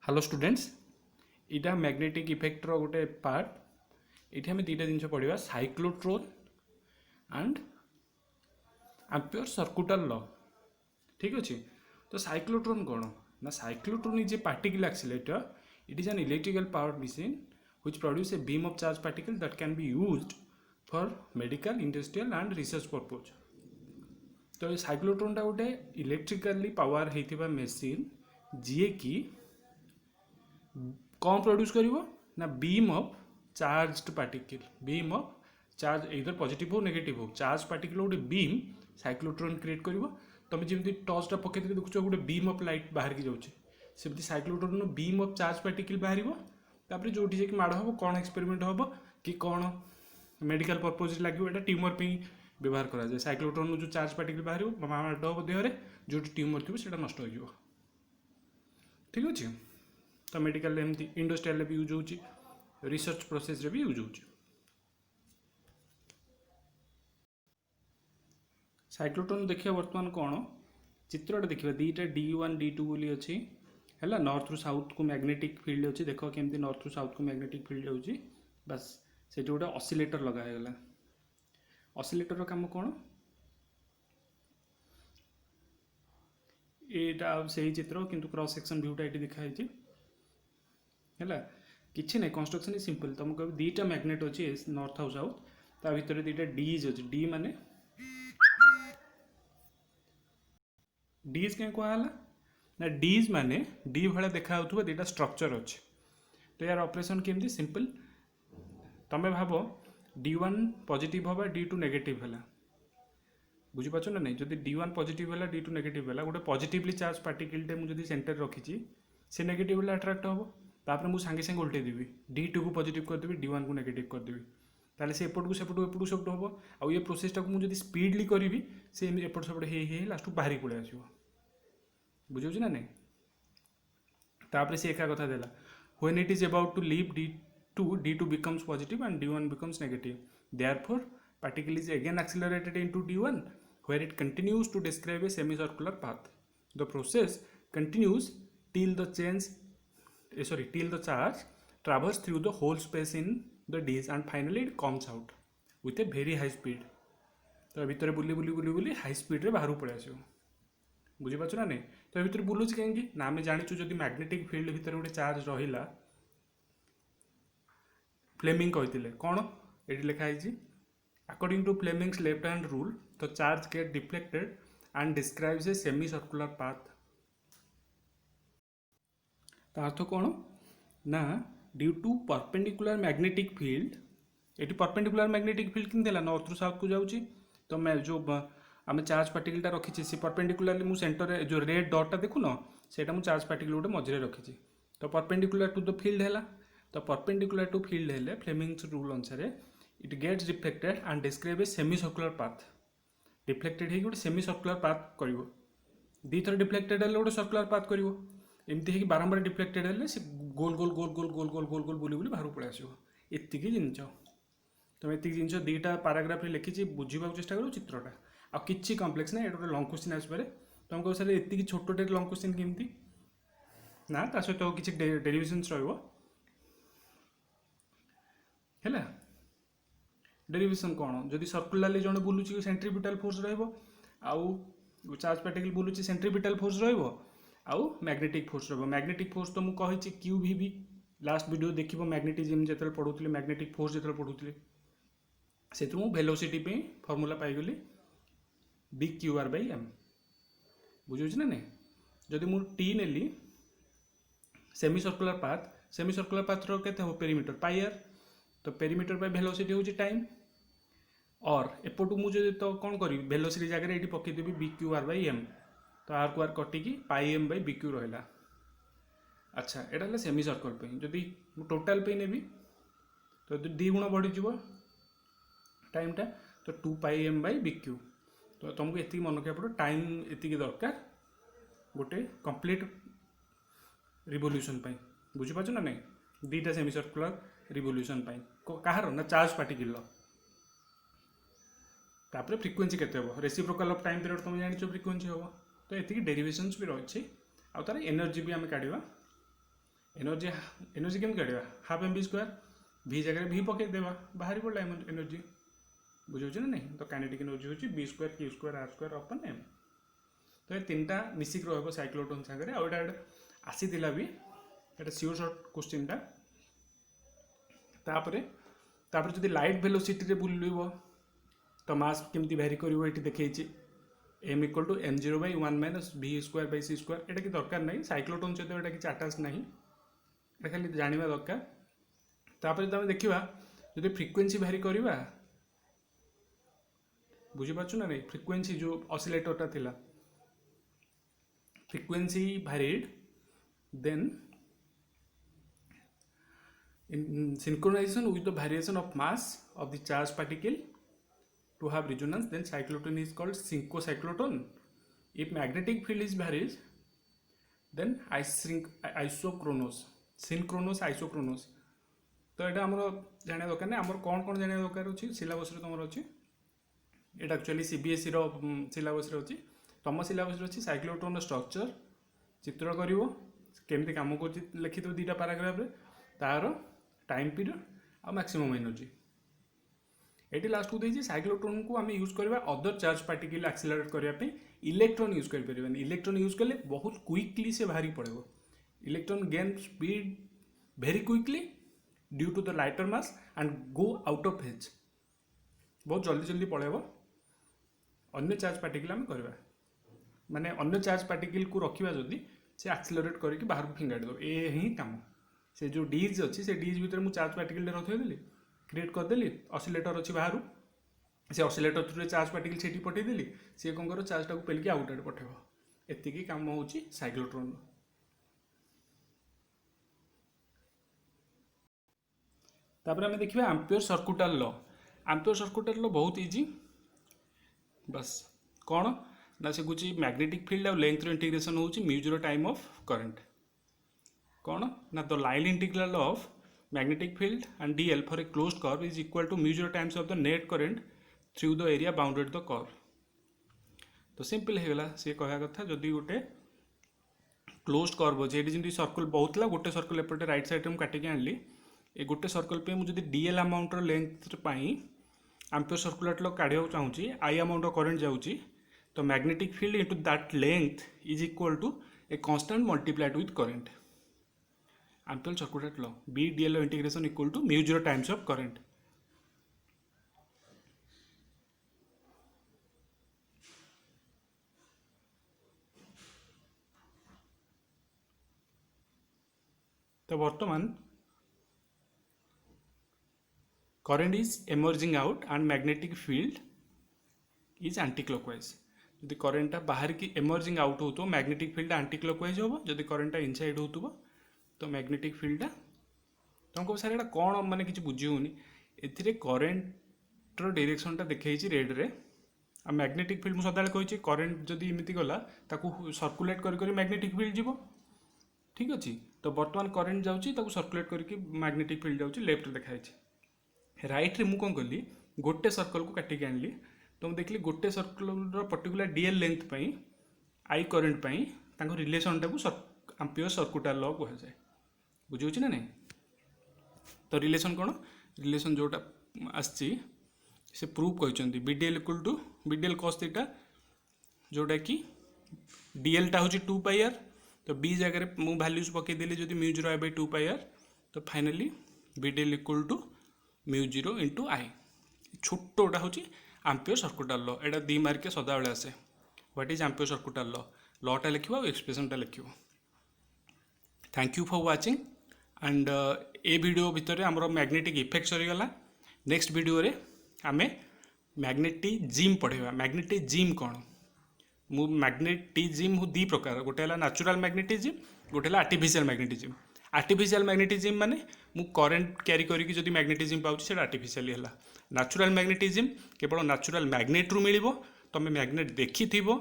Hello students, यहाँ magnetic effector गोटे part. ये आम दुटा जिन पढ़ा cyclotron and ampere circuital law. ठीक अच्छे। तो साइक्लोट्रॉन कौन ना cyclotron is a particle accelerator. It is an electrical power machine which produce a beam of charge particle that can be used for medical, industrial and research purpose। तो ये cyclotron गोटे electrically power होता machine जी की कौन produce करिवो ना beam of charged particle. Beam of charge इधर positive हो negative हो चार्ज पार्टिकल गोटे बीम साइक्लोट्रॉन क्रिएट करिवो। तुम जमी टर्चटा पकई देखुच गोटे बीम ऑफ लाइट बाहर की जाऊँगी सेमती cyclotron beam of charge particle बाहर तापर जो माड़ हम कौन एक्सपेरिमेंट हम कि कौन मेडिकल पर्पज लगे यहाँ ट्यूमर पे व्यवहार कराए। साइक्लोट्रॉन जो चार्ज पार्टिकल बाहर माड़ हम देहरे जो ट्यूमर थी से नष्ट हो। ठीक अच्छे। तो मेडिकल एमती इंडस्ट्रियल भी यूज होची, रिसर्च प्रोसेस रे भी यूज होची। साइक्लोट्रॉन देखिए वर्तमान कौन चित्रटा देखिए दीटा D1 D2 बोली अच्छी है नॉर्थ रु साउथ को मैग्नेटिक फील्ड अच्छी। देख केमती नॉर्थ रु साउथ को मैग्नेटिक फील्ड होची बस से गोटे ऑसिलेटर लगागला। ऑसिलेटर काम कौन यहाँ से ही चित्र किंतु क्रॉस सेक्शन व्यूटा ये दिखाई है किसी ना कंस्ट्रक्शन इज सिंपल। तुमको दीटा मैग्नेट अच्छी नॉर्थ आउ साउथ ता भीतर दीटा डीज अच्छी। डी माने डीज क्या कहला ना डीज माने डी भाया देखा दीटा स्ट्रक्चर अच्छे। तो यार ऑपरेशन केमती सिंपल तुम्हें भाव D1 पॉजिटिव हवा D2 नेगेटिव है बुझीपार ना नहीं। जब D1 पॉजिटिव है D2 नेगेटिव है गोटे पॉजिटिवली चार्ज पार्टिकलटे मुझे सेंटर रखी से नेगेटिव अट्राक्ट हम तापर मुझे सांगे सांगे उल्टे देवी D2 को पॉजिटिव करदेवी D1 को नेगेटिव करदेवी ताले से एपट को सेपट एपट सेपट हम आउ ये प्रोसेसटा को मुझे स्पीडली करी से एपट सेपट हे लास्ट बाहरी पड़े आस बुझे ना नहीं। तापर से एका कथा देला when it is about to leave D2 becomes positive and D1 becomes negative, therefore particle is again accelerated into D1 where it continues to describe a semicircular path। The process continues till the charge travels through the whole space in the Ds and finally it comes out with a very high speed। तो भितर बुली बुली बुली बुली high speed रे बाहर पड़े आस बुझीपार ना नहीं। तो भितर बुलूच कहीं ना आम जाचु जब मैग्नेटिक फील्ड भितर गोटे चार्ज रहा फ्लेमिंग कहते कौन ये लिखाई according to Fleming's left hand rule the charge get deflected and describes a semi circular path. तो अर्थ कौन ना due to perpendicular magnetic field ये परपेंडिकुलर मैग्नेटिक फील्ड कि नॉर्थ रु साउथ को जाऊँगी। तो मैं जो आम चार्ज पार्टिकलटा रखी से परपेंडिकुलरली मु सेंटर जो रेड डॉटटा देखुन से चार्ज पार्टिकल गोटे मझे रखी। तो परपेंडिकुलर टू द फील्ड है तो परपेंडिकुलर टू फील्ड है फ्लेमिंग्स रूल अनुसार it gets reflected and describe a semi circular path. Reflected हो गोटे सेमी सर्कुलर पाथ कर दी थर डिफ्लेक्टेड है गोटे सर्कुलर पाथ कर एमती हो बारंबार डिफ्लेक्टेड है से गोल गोल गोल गोल गोल गोल गोल गोल बुली बुली बाहर पड़े आस एति जिनस। तुम ये जिनस दुईटा पाराग्राफ लिखी बुझा चेष्टा करो चित्रटा आ कि कम्प्लेक्स ना ये गोटे लंग क्वेश्चन आसपे तुमको सर ये छोटे लंग क्वेश्चन केमती ना ता सहित किसी डेरिवेशन्स है डेरिवेशन कौन जदि सर्कुलरली जड़े बुलूची सेंट्रीपिटल फोर्स रु चार्ज पार्टिकल बुलूची सेंट्रीपिटल फोर्स रु मैग्नेटिक फोर्स मैग्नेटिक फोर्स तो मुझे कही QVB लास्ट वीडियो देख मैग्नेटिज्म जो पढ़ुली मैग्नेटिक फोर्स जो पढ़ुली से वेलोसिटी पे फॉर्मूला पाईगली BQR/M बुझे ना नहीं। जदि मुझे T नेली सेमी सर्कुलर पाथ के पेरीमीटर पाइर तो पेरीमीटर बाय वेलोसिटी होची टाइम और एपटू मुझे तो कौन करी वेलोसिटी जगह ये पकईदेवी BQR/M तो आर को आर कटिकी πm/BQ रहा। अच्छा यहाँ है सेमी सर्कल पे जदि टोटाल पे नेबी तो 2 गुण बढ़ीज टाइमटा तो 2πm/BQ। तो तुमको ये मन रखा पड़ो टाइम ये दरकार गोटे कंप्लीट रिवोल्यूशन बुझीपार ना नहीं। दुईटा सेमी सर्कुलर रिवोल्यूशन कहार ना चार्ज पार्टिकल तापर फ्रिक्वेंसी केते हो रेसिप्रोकल ऑफ टाइम पीरियड तुम जान फ्रिक्वेंसी हम तो ये डेरिवेशन्स भी रही आ तार एनर्जी भी आम काढ़ा एनर्जी एनर्जी केमती काढ़ा हाफ एम बी स्क्वायर भि जगह भि पकई देवा बाहरी पड़ा एनर्जी बुझे ना नहीं तो काइनेटिक एनर्जी होची B square Q square R square upon M तो ये तीनटा मिसिक रहिबो साइक्लोट्रॉन सागरे आ एटा आसीथिला भी एटा सियोर शॉर्ट क्वेश्चन टा तापरे तापरे जदि लाइट वेलोसिटी रे बुलिबो तो मास केमती वैरी करिवो एटी देखैछि M equal to M zero by 1 minus V square by C square एटा कि दरकार नहीं साइक्लोट्रॉन सहित एटा कि अटैच नहीं एटा खाली जानिबा दरकार तापरे तमे देखिबा जदि फ्रीक्वेंसी वैरी करबा बुझी पाछु ना नहीं फ्रीक्वेंसी जो ऑसिलेटरटा थिला frequency varied then in synchronization with the variation of mass of the charged particle to have resonance then cyclotron is called syncocyclotron. If magnetic field is varies then isochronous synchronous isochronous तो ये आमर जाना दरकार नहीं आमर कौन कौन जाना दरकार अच्छी सिलेबस तुम अच्छी ये एक्चुअली सीबीएसई सिलेबस अच्छी तुम सिलेबस अच्छी साइक्लोट्रॉन स्ट्रक्चर चित्र कर केमती कम कर लिखिथ दुईटा पैराग्राफ तार टाइम पीरियड आ मैक्सिमम एनर्जी ये लास्ट को देखिए साइक्लोट्रॉन को आम यूज करवा अदर चार्ज पार्टिकल एक्सिलरेट करने इलेक्ट्रॉन यूज कर इलेक्ट्रॉन यूज कले बहुत क्विकली से बाहरी पड़ेगा electron gain speed very quickly due to the lighter mass and go out of phase बहुत जल्दी जल्दी पड़ेगा अन्य चार्ज पार्टिकल आम करवा माने अन्य चार्ज पार्टिकल को रखा जदि से एक्सिलरेट करके बाहर को फिंगाड़ी दो ये ही काम से जो डीज अच्छी से डीज भितर मुझे चार्ज पार्टिकल रखिदेली क्रिएट करदेली ऑसिलेटर अच्छी बाहर से ऑसिलेटर थ्रू चार्ज पार्टिकल से पठेदेली सी कौन कर चार्ज टाक पेलिकी आउट आड़े पठेब एतिकी काम होची साइक्लोट्रॉन तापर आम देखिए एम्पियर सर्कुटल लॉ बहुत इजी बस कौन ना से कुछ मैग्नेटिक फील्ड और लेंथ इंटीग्रेशन होची mu zero time of current कौन ना the line integral of magnetic field and DL for a closed curve is equal to mu zero times of the net current through the area bounded the curve तो simple होगा सी कह कथा जदि गोटे closed curve अच्छे ये जमी सर्कल बहुत ला गोटे सर्कल एपटे राइट साइड में काटिकी आनली ए गोटे सर्कल पे मुझे डीएल अमाउंटर लेंथ एम्पियर सर्कुलर लॉ काढ़ा चाहूँगी आई अमाउंट करंट जाऊँगी तो magnetic field into that length is equal to a constant multiplied with current ampere circular law B DL integration equal to mu zero times of current तो वर्तमान current is emerging out and magnetic field is anti-clockwise जदि current टा बाहर की emerging out हो तो magnetic field anti-clockwise होबो जदि current टा inside हो तो magnetic field टा तुमको सारे कौन माने किसी बुझी होनी एथिरे current रो डायरेक्शन टा देखैछि रेड रे आ मैग्नेटिक फील्ड मु सदाले कहिछि करंट जदि इमिति गला ताकू सर्कुलेट करी मैग्नेटिक फील्ड जीवो ठीक अछि तो वर्तमान करंट जाउछि ताकू सर्कुलेट करी मैग्नेटिक फील्ड जाउछि लेफ्ट देखाइछि राइट रे मु कौन कली गोटे सर्कल को काटिक आनली तो मुझे देखली गोटे सर्कल पर्टिकुलर डीएल लेंथ पाई आई करंट पाई तांको रिलेशन टाकू एम्पियर सर्कुलर लॉ कह जाए बुझे ना नहीं तो रिलेशन कौन रिलेशन जोटा आसी से प्रूव कहते BDL equal to BDL cos theta जोटा कि डीएल टा हूँ 2 पाई आर तो बी जगह मु वैल्यूज पकईदेली जो mu zero by 2 pi R तो finally BDL equal to mu zero into I छोटा हूँ एम्पियर सर्कुलर लॉ एटा 2 मार्क सदा बेले आसे what is ampere circular law लॉटा लिखो और एक्सप्रेशनटा लिखो thank you for watching and a video भितर आमर मैग्नेटिक इफेक्ट सरीगला नेक्स्ट वीडियो रे आमे मैग्नेटिज्म पढ़ेगा मैग्नेटिज्म कौन मु मैग्नेटिज्म हूँ 2 प्रकार गोटे है नेचुरल मैग्नेटिज्म गोटे है आर्टिफिशियल मैग्नेटिज्म माने मु करंट कैरी करी जदि मैग्नेटिज्म पाउछि सेटा आर्टिफिशियली है नेचुरल मैग्नेटिज्म केवल नेचुरल मैग्नेट रु मिलिबो तमे मैग्नेट देखि थिबो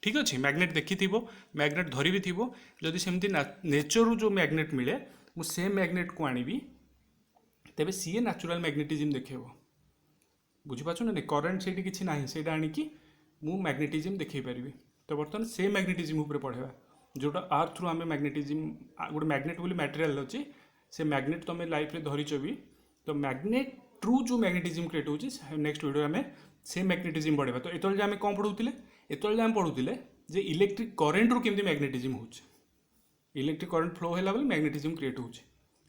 ठीक अच्छे मैग्नेट देखि थिबो मैग्नेट धरी भी थिबो जदि सेमती नेचर रु जो मैग्नेट मिले मु सेम मैग्नेट को आनिबी तेबे सी नेचुरल मैग्नेटिज्म देखेबो बुझी पाछो ना करंट सेठी किछि नाही सेटा आनिकी मु मैग्नेटिज्म देखै परिबी तो बर्तमान से मैग्नेटिज्म ऊपर पढ़ेबा जोटा आर थ्रू आम मैग्नेटिज्म गोटे मैग्नेट बोली मटेरियल अच्छी से मैग्नेट तुम लाइफ में धरीच भी तो मैग्नेट थ्रू जो मैग्नेटिज्म क्रिएट होची नेक्स्ट वीडियो में से मैग्नेटिज्म बढ़ेगा। तो एतले आम कौन पढ़ुले एतले आम पढ़ुले जे इलेक्ट्रिक करेन्ट रू केमती मैग्नेटिज्म होची इलेक्ट्रिक करंट फ्लो है मैग्नेटिज्म क्रिएट होची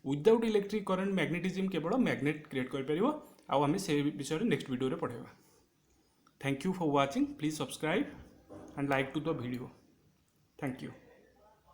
विदाउट इलेक्ट्रिक करंट मैग्नेटिज्म केवल मैग्नेट क्रिएट कर आम से विषय नेक्स्ट वीडियो पढ़ेगा। Thank you for watching please subscribe and like to the video. Thank you.